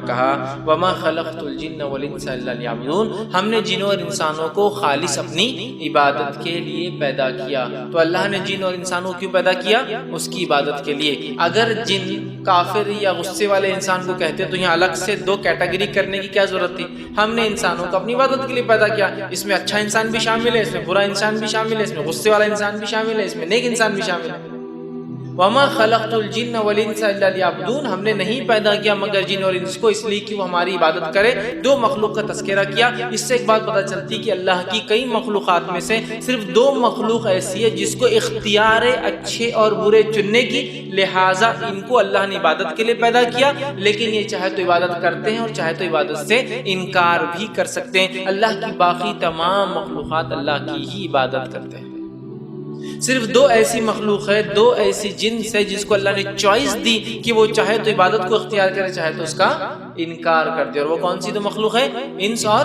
کہا وما خلقت الجن والانس الا لیعبدون، ہم نے جنوں اور انسانوں کو خالص اپنی عبادت کے لیے پیدا کیا۔ تو اللہ نے جن اور انسانوں کو کیوں پیدا کیا؟ اس کی عبادت کے لیے۔ اگر جن کافر یا غصے والے انسان کو کہتے تو یہاں الگ سے دو کیٹیگری کرنے کی کیا ضرورت تھی؟ ہم نے انسانوں کو اپنی عبادت کے لیے پیدا کیا، اس میں اچھا انسان بھی شامل ہے، اس میں برا انسان بھی شامل ہے، اس میں غصے والا انسان بھی شامل ہے، اس میں نیک انسان بھی شامل ہے۔ وما خلقت الجن والانس الا لیعبدون، ہم نے نہیں پیدا کیا مگر جن اور انس کو اس لیے کہ وہ ہماری عبادت کرے۔ دو مخلوق کا تذکرہ کیا، اس سے ایک بات پتہ چلتی کہ اللہ کی کئی مخلوقات میں سے صرف دو مخلوق ایسی ہے جس کو اختیار اچھے اور برے چننے کی، لہٰذا ان کو اللہ نے عبادت کے لیے پیدا کیا، لیکن یہ چاہے تو عبادت کرتے ہیں اور چاہے تو عبادت سے انکار بھی کر سکتے ہیں۔ اللہ کی باقی تمام مخلوقات اللہ کی ہی عبادت کرتے ہیں۔ صرف دو ایسی مخلوق ہے، دو ایسی جنس ہے جس کو اللہ نے چوائس دی کہ وہ چاہے تو عبادت کو اختیار کرے، چاہے تو اس کا انکار کر دے، اور وہ کون سی دو مخلوق ہے؟ انس اور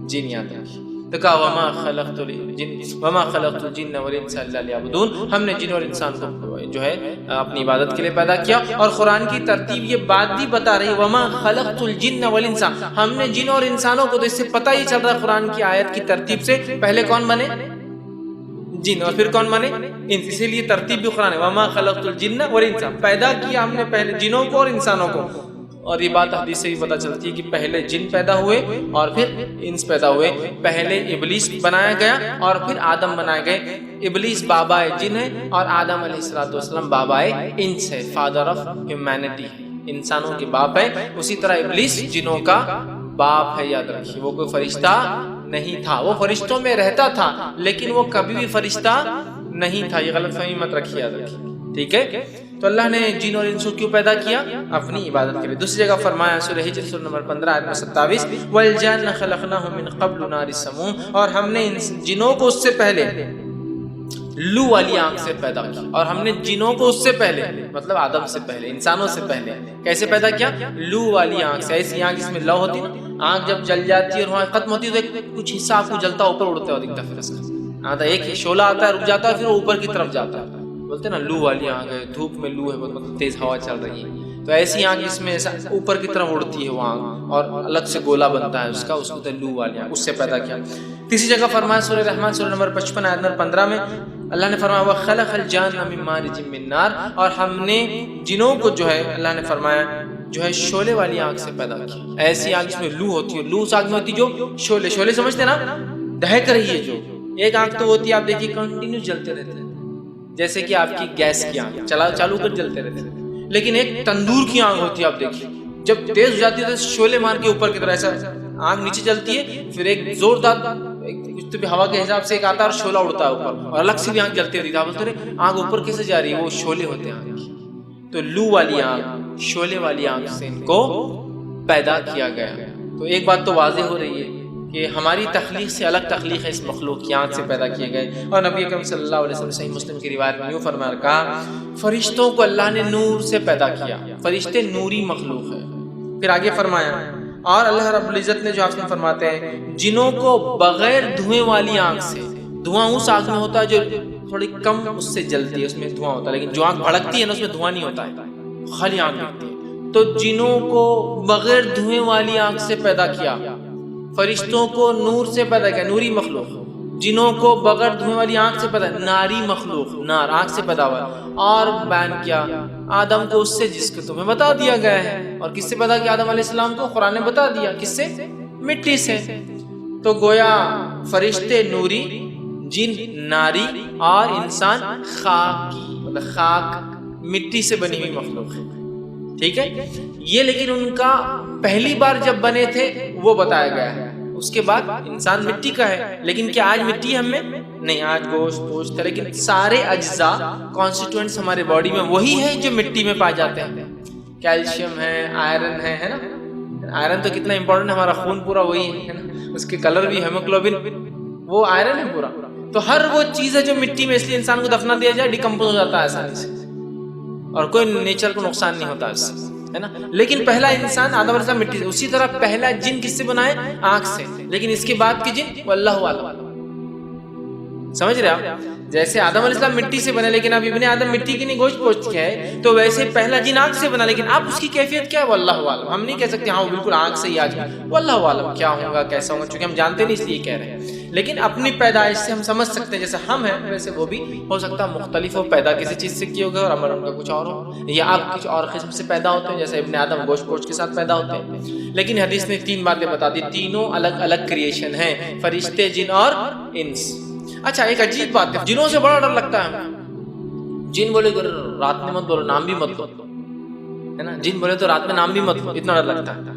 جن۔ یاد رکھیے تو کہا وما خلقت الجن والانس الا لیعبدون، ہم نے جن اور انسان کو جو ہے اپنی عبادت کے لیے پیدا کیا۔ اور قرآن کی ترتیب یہ بات بھی بتا رہی ہے وما خلقت الجن والانس، ہم نے جن اور انسانوں کو، تو اس سے پتہ ہی چل رہا ہے قرآن کی آیت کی ترتیب سے پہلے کون بنے؟ جن، اور پھر کون بنے؟ انس۔ اسی لیے ترتیب بھی قرآن ہے وما خلقت الجن والانس، پیدا کیا ہم نے پہلے جنوں کو اور انسانوں کو۔ اور یہ بات حدیث سے بھی پتہ چلتی ہے کہ پہلے جن پیدا ہوئے اور پھر انس پیدا ہوئے۔ پہلے ابلیس بنایا گیا اور پھر آدم بنائے گئے۔ ابلیس بابائے جن ہے اور آدم علیہ السلام بابائے انس ہے، فادر آف ہیومینٹی، انسانوں کے باپ ہے۔ اسی طرح ابلیس جنوں کا باپ ہے، یاد رکھیے۔ وہ کوئی فرشتہ نہیں تھا، وہ فرشتوں میں رہتا تھا لیکن وہ کبھی بھی فرشتہ نہیں تھا، یہ غلط فہمی مت رکھیے، یاد رکھیے، ٹھیک ہے۔ تو اللہ نے جن اور انسوں کیوں پیدا کیا؟ اپنی عبادت کے لیے۔ دوسری جگہ فرمایا سورہ ہجر سورہ نمبر 15 آیت نمبر 27 والجان خلقناہ من قبل نار السموم، اور ہم نے جنوں کو اس سے پہلے لو والی آنکھ سے پیدا کیا۔ اور ہم نے جنوں کو اس سے پہلے مطلب آدم سے پہلے، انسانوں سے پہلے کیسے پیدا کیا؟ لو والی آنکھ سے، ایسی آنکھ جس میں لو ہوتی نا، آنکھ جب جل جاتی ہے اور وہاں ختم ہوتی ہے تو کچھ حصہ آپ کو جلتا اوپر اڑتا ہے دکھتا، پھر اس کا آتا ایک شعلہ آتا ہے رک جاتا ہے پھر وہ اوپر کی طرف جاتا ہے، بولتے ہیں نا لو والی آنکھ ہے، دھوپ میں لو ہے، مطلب تیز ہوا چل رہی ہے، تو ایسی آنکھ جس میں ایسا اوپر کی طرف اڑتی ہے وہ آنکھ اور الگ سے گولا بنتا ہے اس کا، اس کو لو والی آنکھ، اس سے پیدا کیا۔ تیسری جگہ فرمایا سورہ رحمان سورہ نمبر 55 آیت نمبر 15 میں اللہ نے فرمایا وَخَلَقَ الْجَانَّ مِن مَارِجٍ مِّن نَارٍ، اور ہم نے جنوں کو جو ہے اللہ نے فرمایا جو ہے شعلے والی آنکھ سے پیدا کیا، ایسی آنکھ جس میں لو ہوتی ہے، لو اس آنکھ میں ہوتی جو شعلے، شعلے سمجھتے نا، دہک رہی ہے جو، ایک آنکھ تو ہوتی ہے آپ دیکھیے کنٹینیو جلتے رہتے ہیں جیسے کہ آپ کی گیس کی آنکھ چالو کر جلتے رہتے ہیں، لیکن ایک تندور کی آنکھ ہوتی ہے آپ دیکھیے جب تیز ہو جاتی ہے تو شعلے مار کے اوپر کی طرح ایسا آنکھ نیچے جلتی ہے، پھر ایک زوردار کچھ تو بھی ہوا کے حساب سے ایک آتا ہے اور شعلہ اڑتا ہے اوپر اور الگ سے بھی آنکھ جلتی رہتی ہے، آپ بولتے رہے آنکھ اوپر کیسے جا رہی ہے؟ وہ شعلے ہوتے ہیں آنکھ کی، تو لو والی آنکھ شعلے والی آنکھ سے ان کو پیدا کیا گیا۔ تو ایک بات تو واضح ہو رہی ہے کہ ہماری تخلیق سے الگ تخلیق ہے اس مخلوق کی، آنکھ سے پیدا کیے گئے۔ اور نبی اکرم صلی اللہ علیہ وسلم صحیح مسلم کی روایت میں یوں فرمایا کہا فرشتوں کو اللہ نے نور سے پیدا کیا، فرشتے نوری مخلوق ہے۔ پھر آگے فرمایا اور اللہ رب العزت نے جو آپ نے فرماتے ہیں جنوں کو بغیر دھوئیں والی آنکھ سے، دھواں اس آنکھ میں ہوتا ہے جو تھوڑی کم اس سے جلتی ہے، اس میں دھواں ہوتا ہے، لیکن جو آنکھ بھڑکتی ہے نا اس میں دھواں نہیں ہوتا ہے، خالی آنکھ دکھتی ہے، تو جنوں کو بغیر دھوئیں والی آنکھ سے پیدا کیا، فرشتوں کو نور سے پیدا کیا، نوری مخلوق، جنوں کو بغیر دھوئیں والی آنکھ سے پیدا، ناری مخلوق، نار آنکھ سے پیدا ہوا، اور بیان کیا آدم کو اس سے جس کو تمہیں بتا دیا گیا ہے۔ اور کس سے پیدا کیا آدم علیہ السلام کو؟ قرآن نے بتا دیا، کس سے؟ مٹی سے۔ تو گویا فرشتے نوری، جن ناری اور انسان خاکی، مطلب خاک مٹی سے بنی ہوئی مخلوق ہے، ٹھیک ہے یہ، لیکن ان کا پہلی بار جب بنے تھے وہ بتایا گیا ہے، اس کے بعد انسان مٹی کا ہے، لیکن کیا آج مٹی ہم میں نہیں، آج گوشت پوشت ہے، لیکن سارے اجزاء کانسٹیٹوئنٹس ہمارے باڈی میں وہی ہے جو مٹی میں پائے جاتے ہیں، کیلشیم ہے، آئرن ہے نا، آئرن تو کتنا امپورٹنٹ ہے، ہمارا خون پورا وہی ہے نا، اس کے کلر بھی ہیموگلوبن وہ آئرن ہے پورا، تو ہر وہ چیز ہے جو مٹی میں، اس لیے انسان کو دفنا دیا جائے ڈیکمپوز ہو جاتا ہے آسانی سے، اور کوئی نیچر کو نقصان نہیں ہوتا اس سے، ہے نا. لیکن پہلا انسان آدم علیہ السلام مٹی سے، اسی طرح پہلا جن کس سے بنا ہے؟ آنکھ سے. لیکن اس کے بعد کے جن واللہ اعلم. سمجھ رہے آپ؟ جیسے آدم علیہ السلام مٹی سے بنا، لیکن اب ابن آدم مٹی کی نہیں گوشت پوشت کیا ہے، تو ویسے پہلا جن آنکھ سے بنا، لیکن اب اس کی کیفیت کیا ہے؟ واللہ اعلم. ہم نہیں کہہ سکتے ہاں بالکل آنکھ سے ہی آج، واللہ اعلم کیا ہوگا کیسا ہوگا، چونکہ ہم جانتے نہیں اس لیے کہہ رہے ہیں. لیکن اپنی پیدائش سے ہم سمجھ سکتے ہیں جیسے ہم ہیں ویسے وہ بھی ہو سکتا ہے مختلف ہو، پیدا کسی چیز سے کیا ہوگا اور عمل ان کا کچھ اور ہو، یا آپ کچھ اور قسم سے پیدا ہوتے ہیں جیسے ابن آدم گوشت پوشت کے ساتھ پیدا ہوتے ہیں. لیکن حدیث نے 3 باتیں بتا دی، تینوں الگ الگ کریشن ہیں، فرشتے، جن اور انس. اچھا ایک عجیب بات ہے، جنوں سے بڑا ڈر لگتا ہے ہمیں. جن بولے کہ رات میں مت بولو، نام بھی مت لو، ہے نا. جن بولے تو رات میں نام بھی مت لو، اتنا ڈر لگتا ہے.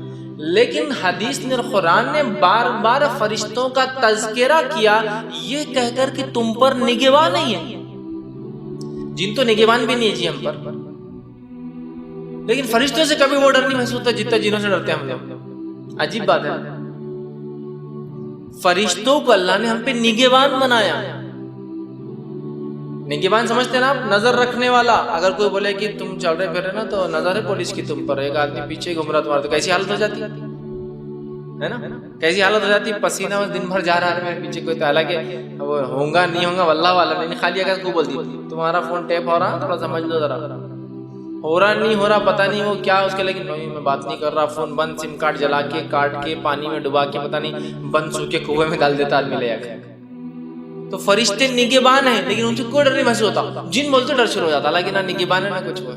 لیکن حدیث نے اور قرآن نے بار بار فرشتوں کا تذکرہ کیا، یہ کہہ کر کہ تم پر نگہباں نہیں ہے. جن تو نگہبان بھی نہیں ہے جی ہم پر، لیکن فرشتوں سے کبھی وہ ڈر نہیں محسوس ہوتا جتنا جنوں سے ڈرتے ہیں ہم لوگ. عجیب بات ہے. فرشتوں کو اللہ نے ہم پہ نگہبان بنایا. نگہبان سمجھتے ہیں نا آپ؟ نظر رکھنے والا. اگر کوئی بولے کہ تم چل رہے پھر رہے نا تو نظر ہے پولیس کی تم پر، ایک آدمی پیچھے گھوم رہا تمہارا، تو کیسی حالت ہو جاتی ہے نا، کیسی حالت ہو جاتی. پسینہ دن بھر جا رہا ہے میرے پیچھے کوئی، تو حالانکہ وہ ہوگا نہیں ہوگا واللہ والا نہیں، خالی اگر کوئی بول دی تمہارا فون ٹیپ ہو رہا، تھوڑا سمجھ لو ذرا، ہو رہا نہیں ہو رہا پتہ نہیں وہ کیا اس کے، لیکن نہیں میں بات نہیں کر رہا، فون بند، سم کارڈ جلا کے کاٹ کے پانی میں ڈبا کے پتہ نہیں بند سو کے کنویں میں ڈال دیتا آدمی لے آ کے. تو فرشتے نگہبان ہیں لیکن ان سے کوئی ڈر نہیں محسوس ہوتا. جن بولتے ڈر شروع ہو جاتا، حالانکہ نہ نگہبان ہے نہ کچھ ہوا.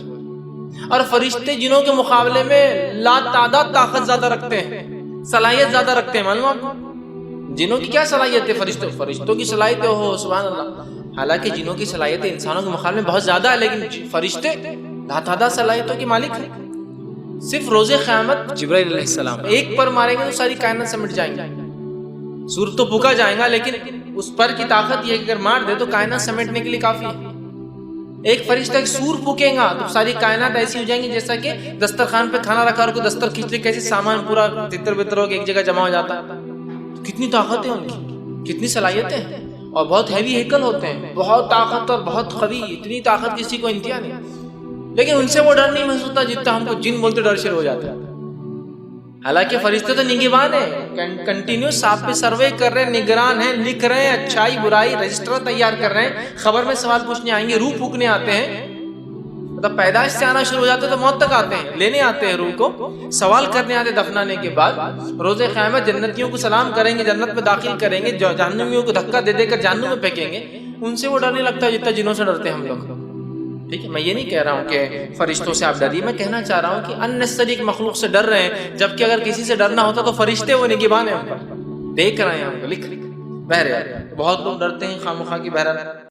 اور فرشتے جنوں کے مقابلے میں لا تعداد طاقت زیادہ رکھتے ہیں، صلاحیت زیادہ رکھتے ہیں. معلوم آپ کو جنوں کی کیا صلاحیت ہے؟ فرشتوں کی صلاحیت ہو سبحان اللہ. حالانکہ جنوں کی صلاحیت انسانوں کے مقابلے میں بہت زیادہ ہے، لیکن فرشتے لا تعداد صلاحیتوں کے مالک ہیں. صرف روز قیامت جبرائیل علیہ السلام ایک پر ماریں گے تو ساری کائنات سمٹ جائیں گے. سورج تو پھونکا جائے گا، لیکن اس پر کی طاقت یہ کہ اگر مار دے تو کائنات سمیٹنے کے لیے کافی ہے. ایک فرشتہ ایک سور پھونکے گا تو ساری کائنات ایسی ہو جائیں گی جیسا کہ دسترخوان پہ کھانا رکھا اور کوئی دستر کھینچ لے، کیسے سامان پورا تتر بتر ہو کے ایک جگہ جمع ہو جاتا ہے. کتنی طاقت ہے ان کی، کتنی صلاحیتیں ہیں، اور بہت ہیوی ہیکل ہوتے ہیں، بہت طاقت اور بہت قوی. اتنی طاقت کسی کو انتہا نہیں، لیکن ان سے وہ ڈر نہیں محسوس ہوتا جتنا ہم کو جن بولتے ڈر شروع ہو جاتا ہے. حالانکہ فرشتے تو نگہبان ہیں، کنٹینیوس آپ پہ سروے کر رہے ہیں، نگران ہیں، لکھ رہے ہیں، اچھائی برائی رجسٹر تیار کر رہے ہیں، خبر میں سوال پوچھنے آئیں گے، روح پھونکنے آتے ہیں. مطلب پیدائش سے آنا شروع ہو جاتے ہیں تو موت تک آتے ہیں، لینے آتے ہیں روح کو، سوال کرنے آتے دفنانے کے بعد. روز قیامت جنتیوں کو سلام کریں گے، جنت میں داخل کریں گے، جہنمیوں کو دھکا دے دے کر جہنم میں پھینکیں گے. ان سے وہ ڈر نہیں لگتا جتنا جنوں سے ڈرتے ہیں ہم لوگ. ٹھیک ہے، میں یہ نہیں کہہ رہا ہوں کہ فرشتوں سے آپ ڈریے، میں کہنا چاہ رہا ہوں کہ اننیسری ایک مخلوق سے ڈر رہے ہیں، جبکہ اگر کسی سے ڈرنا ہوتا تو فرشتے وہ نگہبان ہیں، ہم پر دیکھ رہے ہیں، ہم کو لکھ بہرحال بہت لوگ ڈرتے ہیں خواہ مخواہ کی. بہرحال